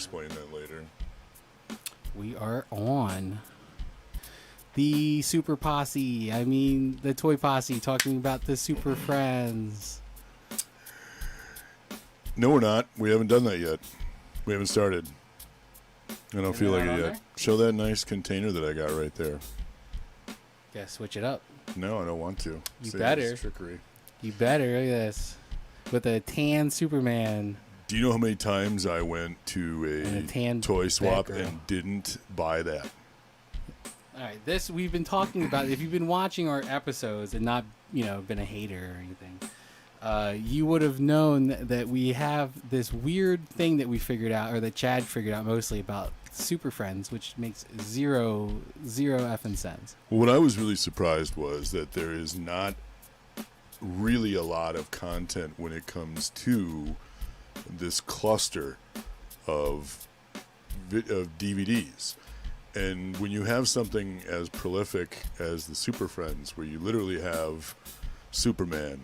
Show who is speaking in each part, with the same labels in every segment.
Speaker 1: explain that later.
Speaker 2: We are on the Super Posse. I mean, the Toy Posse, talking about the Super Friends.
Speaker 1: No, we're not. We haven't done that yet. We haven't started. I don't feel like it yet.
Speaker 2: There?
Speaker 1: Show that nice container that I got right there.
Speaker 2: Yeah, switch it up.
Speaker 1: No, I don't want to.
Speaker 2: You
Speaker 1: Say
Speaker 2: better.
Speaker 1: it's trickery.
Speaker 2: You better. Look at this. With a tan Superman.
Speaker 1: Do you know how many times I went to
Speaker 2: And a tan
Speaker 1: toy swap
Speaker 2: Batgirl.
Speaker 1: and didn't buy that?
Speaker 2: All right, this we've been talking about. If you've been watching our episodes and not, been a hater or anything, you would have known that we have this weird thing that we figured out, or that Chad figured out mostly, about Super Friends, which makes zero effing sense.
Speaker 1: Well, what I was really surprised was that there is not really a lot of content when it comes to this cluster of DVDs. And when you have something as prolific as the Super Friends, where you literally have Superman,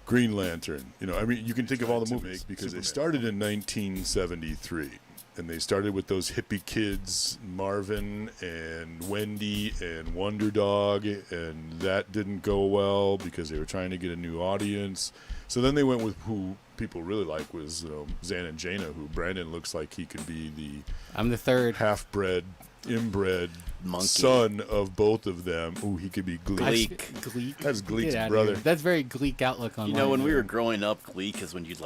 Speaker 1: Green Lantern, you can think of all the movies because they started in 1973. And they started with those hippie kids, Marvin and Wendy and Wonder Dog, and that didn't go well because they were trying to get a new audience. So then they went with who people really like was Zan and Jaina, who Brandon looks like he could be
Speaker 2: I'm the third
Speaker 1: half-bred, inbred
Speaker 3: Monkey.
Speaker 1: son of both of them. Ooh, he could be Gleek.
Speaker 3: Gleek.
Speaker 1: That's Gleek's
Speaker 2: Get outta
Speaker 1: brother.
Speaker 2: here. That's very Gleek outlook on life.
Speaker 3: When we were growing up, Gleek is when you'd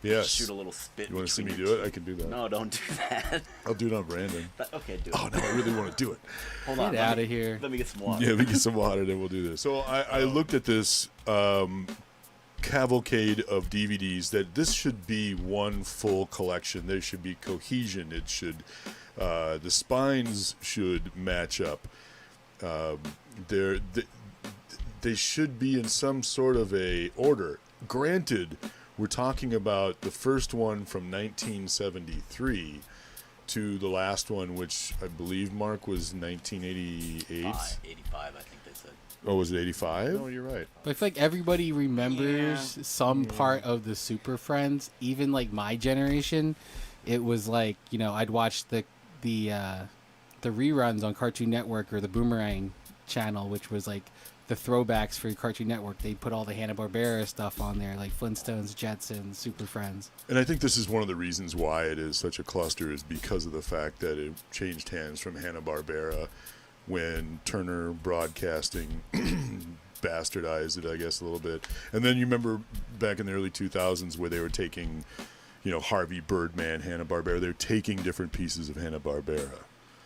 Speaker 1: Yes.
Speaker 3: shoot a little spit.
Speaker 1: You want to see me
Speaker 3: between
Speaker 1: do
Speaker 3: your
Speaker 1: it? I can do that.
Speaker 3: No, don't do that.
Speaker 1: I'll do it on Brandon.
Speaker 3: Okay, do it.
Speaker 1: Oh, no, I really want to do it.
Speaker 3: Hold on.
Speaker 2: Get out of here.
Speaker 3: Let me get some water.
Speaker 1: Yeah, we get some water, then we'll do this. So I looked at this cavalcade of DVDs that this should be one full collection. There should be cohesion. It should, the spines should match up. They should be in some sort of a order. Granted, we're talking about the first one from 1973 to the last one, which I believe, Mark, was 1988.
Speaker 3: 85, I think they said.
Speaker 1: Oh, was it 85? No, you're right.
Speaker 2: But I feel like everybody remembers some part of the Super Friends. Even like my generation, it was like I'd watch the reruns on Cartoon Network or the Boomerang channel, which was like the throwbacks for Cartoon Network. They put all the Hanna-Barbera stuff on there, like Flintstones, Jetsons, Super Friends.
Speaker 1: And I think this is one of the reasons why it is such a cluster, is because of the fact that it changed hands from Hanna-Barbera when Turner Broadcasting bastardized it, I guess, a little bit. And then you remember back in the early 2000s where they were taking, Harvey Birdman, Hanna-Barbera. They were taking different pieces of Hanna-Barbera.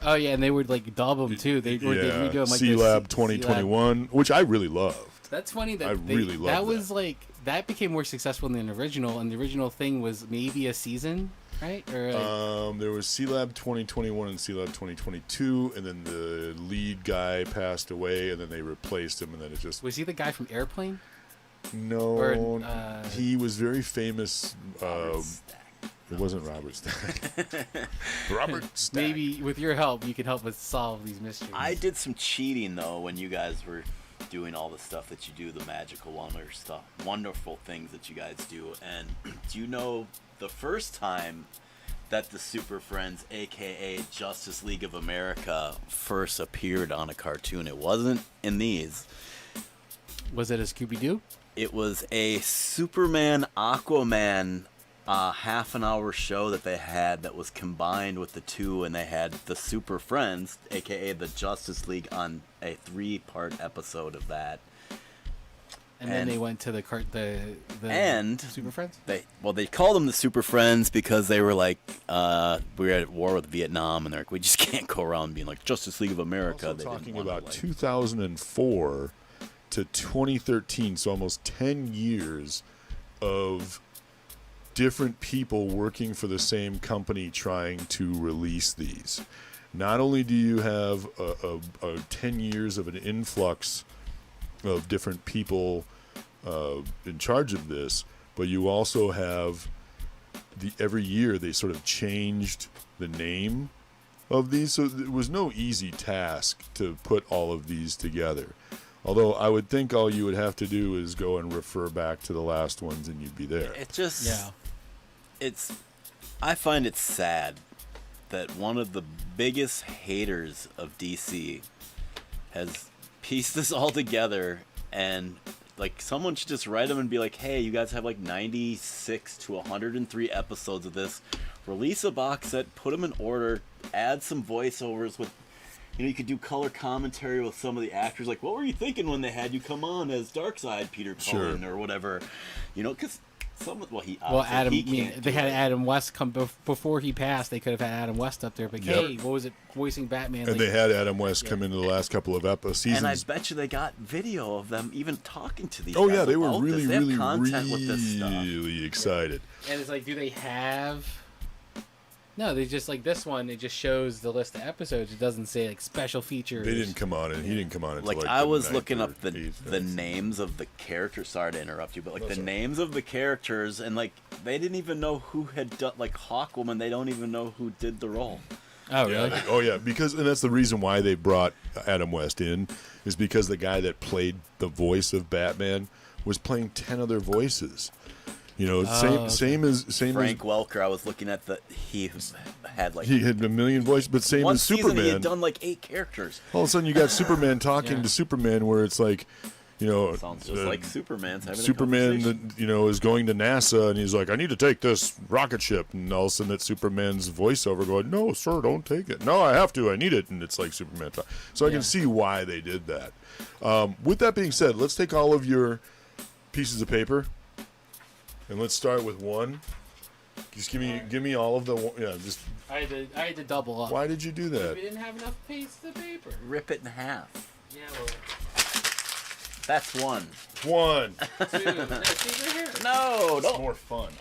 Speaker 2: Oh yeah, and they would like dub them too. They'd redo them like
Speaker 1: C-Lab 2021, which I really loved.
Speaker 2: That's funny that
Speaker 1: I really loved
Speaker 2: that. Was like that became more successful than the original, and the original thing was maybe a season, right? Or
Speaker 1: there was C-Lab 2021 and C-Lab 2022, and then the lead guy passed away, and then they replaced him, and then it just...
Speaker 2: Was he the guy from Airplane?
Speaker 1: No,
Speaker 2: Or,
Speaker 1: he was very famous. It wasn't Robert Stack. Robert Stack.
Speaker 2: Maybe with your help, you can help us solve these mysteries.
Speaker 3: I did some cheating though when you guys were doing all the stuff that you do, the magical wonder stuff, wonderful things that you guys do. And do you know the first time that the Super Friends, aka Justice League of America, first appeared on a cartoon? It wasn't in these.
Speaker 2: Was it a Scooby-Doo?
Speaker 3: It was a Superman Aquaman half-an-hour show that they had that was combined with the two, and they had the Super Friends, aka the Justice League, on a 3-part episode of that.
Speaker 2: And then they went to the Super Friends?
Speaker 3: They called them the Super Friends because they were like, we were at war with Vietnam, and they're like, we just can't go around being like Justice League of America.
Speaker 1: Also talking about 2004 to 2013, so almost 10 years of different people working for the same company trying to release these. Not only do you have a 10 years of an influx of different people in charge of this, but you also have every year they sort of changed the name of these, so it was no easy task to put all of these together. Although I would think all you would have to do is go and refer back to the last ones and you'd be there.
Speaker 3: It just...
Speaker 2: Yeah.
Speaker 3: It's I find it sad that one of the biggest haters of DC has pieced this all together, and like someone should just write them and be like, hey, you guys have like 96 to 103 episodes of this. Release a box set, put them in order, add some voiceovers with, you could do color commentary with some of the actors. Like, what were you thinking when they had you come on as Darkseid Peter Cullen or whatever? Because
Speaker 2: Adam.
Speaker 3: can't
Speaker 2: They
Speaker 3: do
Speaker 2: had
Speaker 3: it.
Speaker 2: Adam West come before he passed. They could have had Adam West up there, but
Speaker 1: Yep.
Speaker 2: hey, what was it? Voicing Batman.
Speaker 1: And they had Adam West come into the last couple of seasons.
Speaker 3: And I bet you they got video of them even talking to these
Speaker 1: Oh
Speaker 3: guys
Speaker 1: yeah, they were
Speaker 3: about
Speaker 1: really,
Speaker 3: this. They have
Speaker 1: really,
Speaker 3: content with this stuff.
Speaker 1: really excited.
Speaker 2: And it's like, do they have? No, they just like this one. It just shows the list of episodes. It doesn't say like special features.
Speaker 1: They didn't come on, and he didn't come on until
Speaker 3: Like,
Speaker 1: like
Speaker 3: I
Speaker 1: the
Speaker 3: was
Speaker 1: ninth
Speaker 3: looking
Speaker 1: or
Speaker 3: up the
Speaker 1: eighth
Speaker 3: names of the characters. Sorry to interrupt you, but like
Speaker 1: That's
Speaker 3: the
Speaker 1: all right.
Speaker 3: names of the characters, and like they didn't even know who had done, like Hawkwoman. They don't even know who did the role.
Speaker 2: Oh
Speaker 1: Yeah,
Speaker 2: really?
Speaker 1: because and that's the reason why they brought Adam West in, is because the guy that played the voice of Batman was playing 10 other voices. Same as
Speaker 3: Frank Welker. I was looking at he had like
Speaker 1: he had a million voices, but same
Speaker 3: one
Speaker 1: as
Speaker 3: season
Speaker 1: Superman.
Speaker 3: he had done like 8 characters.
Speaker 1: All of a sudden, you got Superman talking
Speaker 2: Yeah.
Speaker 1: to Superman, where it's like,
Speaker 3: Sounds just like Superman's having a
Speaker 1: Superman,
Speaker 3: conversation.
Speaker 1: is going to NASA, and he's like, "I need to take this rocket ship," and all of a sudden, it's Superman's voiceover going, "No, sir, don't take it. No, I have to. I need it," and it's like Superman talk. So I can see why they did that. With that being said, let's take all of your pieces of paper, and let's start with one. Just give me all of the just.
Speaker 2: I had to double up.
Speaker 1: Why did you do that?
Speaker 2: We didn't have enough pieces of paper.
Speaker 3: Rip it in half.
Speaker 2: Yeah, well,
Speaker 3: That's one.
Speaker 1: One.
Speaker 2: two. No, see, right here.
Speaker 3: No,
Speaker 1: It's
Speaker 3: don't.
Speaker 1: more fun.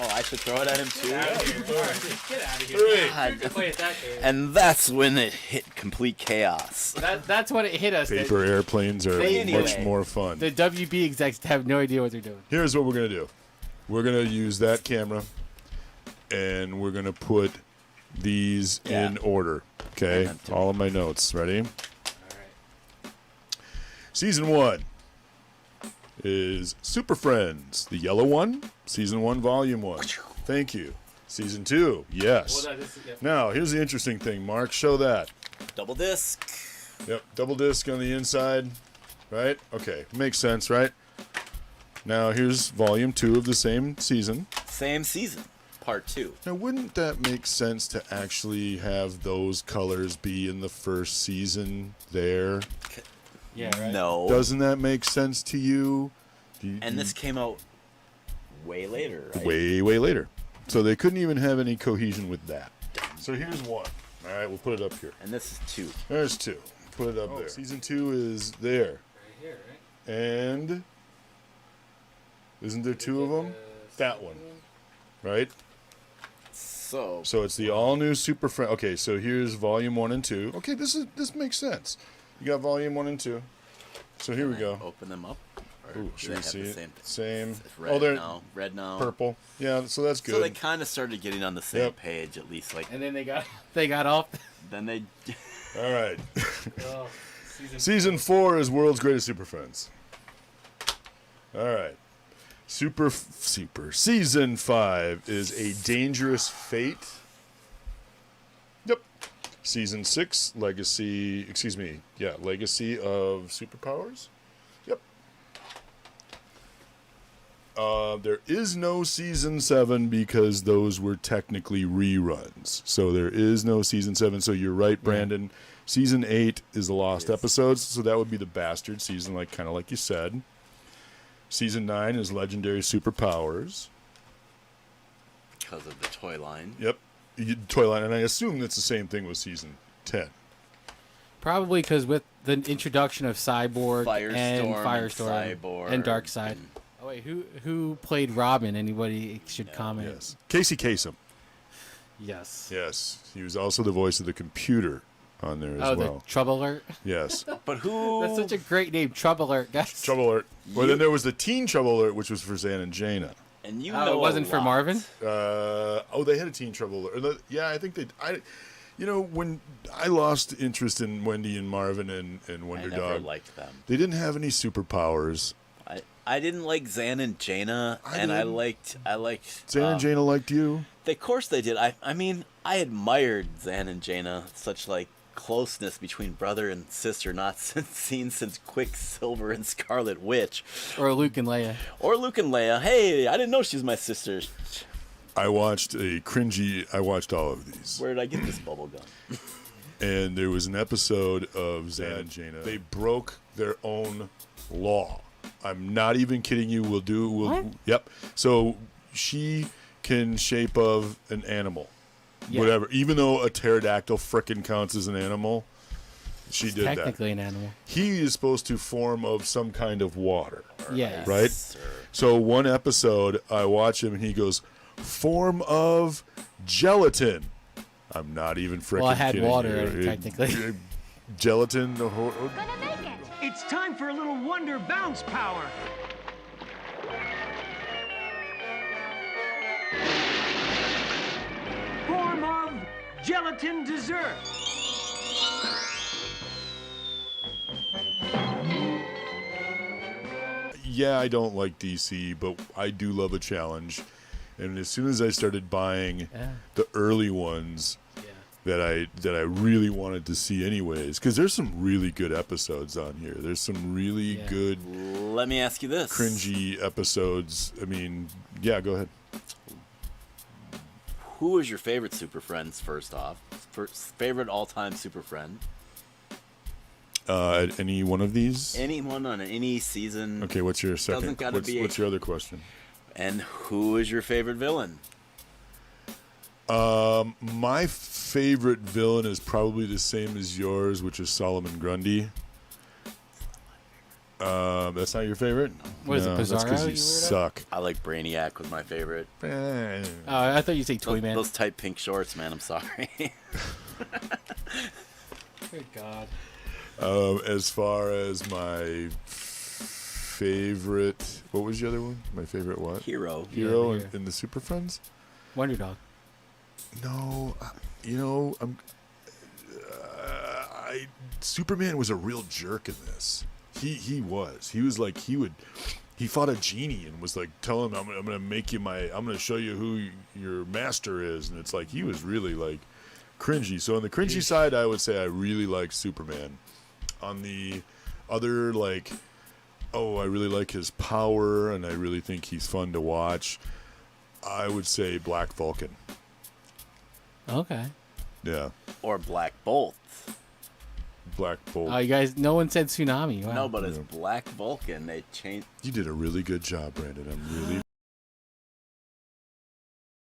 Speaker 3: Oh, I should throw it at him too.
Speaker 2: Get out of here. All right, get out of here.
Speaker 1: Three.
Speaker 3: God.
Speaker 2: You can play it that game.
Speaker 3: And that's when it hit complete chaos.
Speaker 2: That's when it hit us.
Speaker 1: Paper airplanes are
Speaker 3: Anyway.
Speaker 1: much more fun.
Speaker 2: The WB execs have no idea what they're doing.
Speaker 1: Here's what we're going to do. We're going to use that camera, and we're going to put these
Speaker 3: Yeah.
Speaker 1: in order. Okay?
Speaker 3: And then
Speaker 1: All of my notes. Ready?
Speaker 2: All right.
Speaker 1: Season 1 is Super Friends, the yellow one. Season 1, Volume 1. Thank you. Season 2, yes.
Speaker 2: Well, no, this is, yeah.
Speaker 1: Now, here's the interesting thing. Mark, show that.
Speaker 3: Double disc.
Speaker 1: Yep, double disc on the inside. Right? Okay, makes sense, right? Now, here's Volume 2 of the same season.
Speaker 3: Same season. Part 2.
Speaker 1: Now, wouldn't that make sense to actually have those colors be in the first season there?
Speaker 2: Yeah, right.
Speaker 3: No.
Speaker 1: Doesn't that make sense to you?
Speaker 3: And this came out way later, right?
Speaker 1: way later. So they couldn't even have any cohesion with that. So here's one. All right, we'll put it up here.
Speaker 3: And this is 2.
Speaker 1: There's 2. Put it up there. Season 2 is there.
Speaker 2: Right here, right?
Speaker 1: And isn't there 2 of them? That one. Right?
Speaker 3: So
Speaker 1: So it's the all new Super Friend. Okay, so here's Volume 1 and 2. Okay, this makes sense. You got Volume 1 and 2. So here we go.
Speaker 3: Open them up. Or
Speaker 1: Ooh,
Speaker 3: do
Speaker 1: should
Speaker 3: they
Speaker 1: we
Speaker 3: have
Speaker 1: see
Speaker 3: the
Speaker 1: it?
Speaker 3: same?
Speaker 1: Same.
Speaker 3: It's red
Speaker 1: Oh, they're
Speaker 3: now. Red now.
Speaker 1: purple. Yeah, so that's good.
Speaker 3: So they kind of started getting on the same
Speaker 1: Yep.
Speaker 3: page, at least. Like
Speaker 2: And then they got off.
Speaker 3: then they.
Speaker 1: All right.
Speaker 2: Oh,
Speaker 1: Season 4 is World's Greatest Super Friends. All right. Super. Season 5 is A Dangerous Fate. Yep. Season 6, Legacy of Superpowers. Yep. There is no Season 7 because those were technically reruns. So there is no Season 7. So you're right, Brandon. Season 8 is the lost episodes. So that would be the bastard season, kind of like you said. Season 9 is Legendary Superpowers.
Speaker 3: Because of the toy line.
Speaker 1: Yep. Toy line. And I assume that's the same thing with Season 10.
Speaker 2: Probably because with the introduction of Cyborg and Firestorm
Speaker 3: Cyborg
Speaker 2: and Darkseid.
Speaker 3: and-
Speaker 2: Oh wait, who played Robin? Anybody should comment.
Speaker 1: Yes. Casey Kasem.
Speaker 2: Yes.
Speaker 1: Yes. He was also the voice of the computer on there as
Speaker 2: Oh,
Speaker 1: well.
Speaker 2: the Trouble Alert.
Speaker 1: Yes.
Speaker 3: But who?
Speaker 2: That's such a great name, Trouble Alert, guys.
Speaker 1: Trouble Alert. Well, then there was the Teen Trouble Alert, which was for Zan and Jaina.
Speaker 3: And you
Speaker 2: Oh,
Speaker 3: know
Speaker 2: it wasn't
Speaker 3: a
Speaker 2: for
Speaker 3: lot.
Speaker 2: Marvin.
Speaker 1: They had a Teen Trouble Alert. Yeah, I think they. When I lost interest in Wendy and Marvin and
Speaker 3: I
Speaker 1: Wonder
Speaker 3: never
Speaker 1: Dog,
Speaker 3: liked them.
Speaker 1: they didn't have any superpowers.
Speaker 3: I didn't like Zan and Jaina, and I
Speaker 1: didn't.
Speaker 3: liked
Speaker 1: Zan and Jaina liked you.
Speaker 3: Of course they did. I mean, I admired Zan and Jaina, such like closeness between brother and sister, not seen since Quicksilver and Scarlet Witch.
Speaker 2: Or Luke and Leia.
Speaker 3: Or Luke and Leia. Hey, I didn't know she was my sister.
Speaker 1: I watched all of these.
Speaker 3: Where did I get this bubble gum?
Speaker 1: And there was an episode of Zan and Jaina. They broke their own law. I'm not even kidding you.
Speaker 2: What?
Speaker 1: Yep. So she can shape of an animal.
Speaker 2: Yeah.
Speaker 1: Whatever. Even though a pterodactyl frickin' counts as an animal, she did that.
Speaker 2: Technically an animal.
Speaker 1: He is supposed to form of some kind of water.
Speaker 2: Yeah.
Speaker 1: Right?
Speaker 3: Sir.
Speaker 1: So one episode, I watch him and he goes, form of gelatin. I'm not even frickin'
Speaker 2: Well, I had
Speaker 1: kidding
Speaker 2: water,
Speaker 1: you.
Speaker 2: technically.
Speaker 1: Gelatin.
Speaker 4: Gonna make it.
Speaker 5: It's time for a little Wonder Bounce power. Form of gelatin dessert.
Speaker 1: Yeah, I don't like DC, but I do love a challenge. And as soon as I started buying
Speaker 2: Yeah.
Speaker 1: the early ones that I really wanted to see anyways, because there's some really good episodes on here. There's some really
Speaker 2: Yeah.
Speaker 1: good
Speaker 3: Let me ask you this.
Speaker 1: cringy episodes. I mean, yeah, go ahead.
Speaker 3: Who is your favorite Super Friends, first off? Favorite all-time Super Friend?
Speaker 1: At any one of these?
Speaker 3: Anyone on any season?
Speaker 1: Okay, what's your second?
Speaker 3: Doesn't gotta be
Speaker 1: What's your other question?
Speaker 3: And who is your favorite villain?
Speaker 1: My favorite villain is probably the same as yours, which is Solomon Grundy. That's not your favorite?
Speaker 2: What is it,
Speaker 1: That's
Speaker 2: Bizarro,
Speaker 1: because
Speaker 2: you
Speaker 1: you
Speaker 2: weirdo?
Speaker 1: suck.
Speaker 3: I like Brainiac was my favorite.
Speaker 2: I thought you'd say Toy Man.
Speaker 3: Those tight pink shorts, man. I'm sorry.
Speaker 2: Good God.
Speaker 1: As far as my favorite, what was the other one? My favorite what?
Speaker 3: Hero.
Speaker 1: Hero
Speaker 2: Yeah,
Speaker 1: in the Super Friends?
Speaker 2: Wonder Dog.
Speaker 1: No, Superman was a real jerk in this. He was like he fought a genie and was like, tell him I'm gonna make you I'm gonna show you who your master is, and it's like he was really like cringy. So on the cringy side, I would say I really like Superman. On the other, like, I really like his power and I really think he's fun to watch, I would say Black Vulcan.
Speaker 2: Okay.
Speaker 1: Yeah,
Speaker 3: Or Black Bolt.
Speaker 1: Black Bolt.
Speaker 2: Oh, you guys, no one said Tsunami. Wow.
Speaker 3: No, but it's Black Vulcan. They changed.
Speaker 1: You did a really good job, Brandon. I'm really